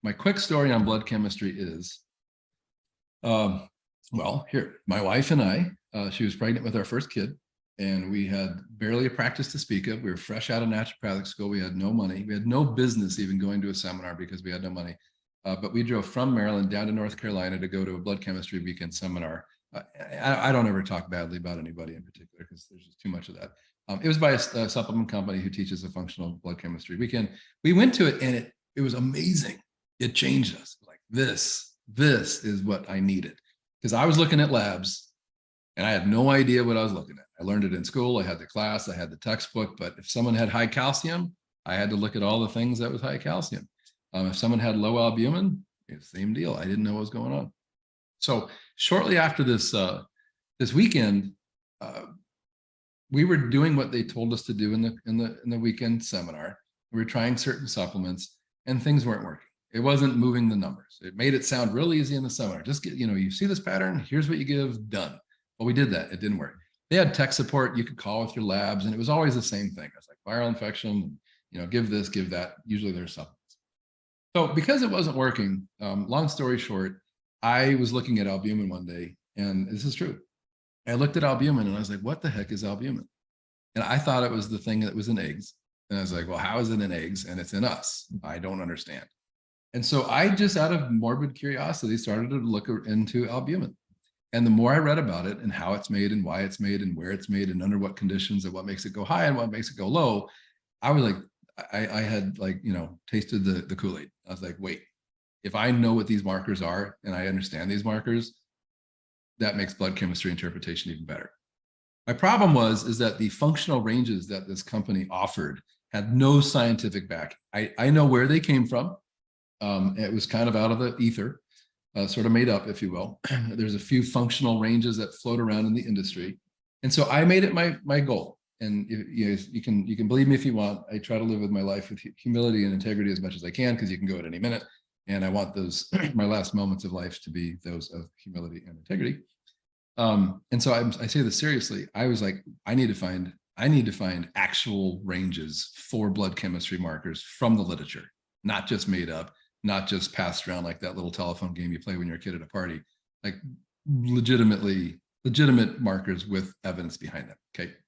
my quick story on blood chemistry is, well, here, my wife and I, she was pregnant with our first kid, and we had barely a practice to speak of. We were fresh out of naturopathic school. We had no money. We had no business even going to a seminar because we had no money. But we drove from Maryland down to North Carolina to go to a blood chemistry weekend seminar. I don't ever talk badly about anybody in particular because there's just too much of that. It was by a supplement company who teaches a functional blood chemistry weekend. We went to it, and it was amazing. It changed us. Like this is what I needed, because I was looking at labs and I had no idea what I was looking at. I learned it in school. I had the class, I had the textbook, but if someone had high calcium, I had to look at all the things that was high calcium. If someone had low albumin, same deal. I didn't know what was going on. So shortly after this weekend, we were doing what they told us to do in the weekend seminar. We were trying certain supplements, and things weren't working. It wasn't moving the numbers. It made it sound real easy in the seminar. Just get, you see this pattern, here's what you give, done. Well, we did that. It didn't work. They had tech support you could call with your labs, and it was always the same thing. It's like viral infection, give this, give that. Usually there's supplements. So because it wasn't working, long story short, I was looking at albumin one day, and this is true. I looked at albumin and I was like, what the heck is albumin? And I thought it was the thing that was in eggs. And I was like, well, how is it in eggs and it's in us? I don't understand. And so I just, out of morbid curiosity, started to look into albumin. And the more I read about it and how it's made and why it's made and where it's made and under what conditions and what makes it go high and what makes it go low, I was like, I had tasted the Kool-Aid. I was like, wait, if I know what these markers are and I understand these markers, that makes blood chemistry interpretation even better. My problem is that the functional ranges that this company offered had no scientific back. I know where they came from. It was kind of out of the ether, sort of made up, if you will. There's a few functional ranges that float around in the industry. And so I made it my goal. And you can believe me if you want. I try to live with my life with humility and integrity as much as I can, because you can go at any minute. And I want those, my last moments of life, to be those of humility and integrity. And so I say this seriously. I was like, I need to find actual ranges for blood chemistry markers from the literature, not just made up, not just passed around like that little telephone game you play when you're a kid at a party, like legitimate markers with evidence behind them. Okay.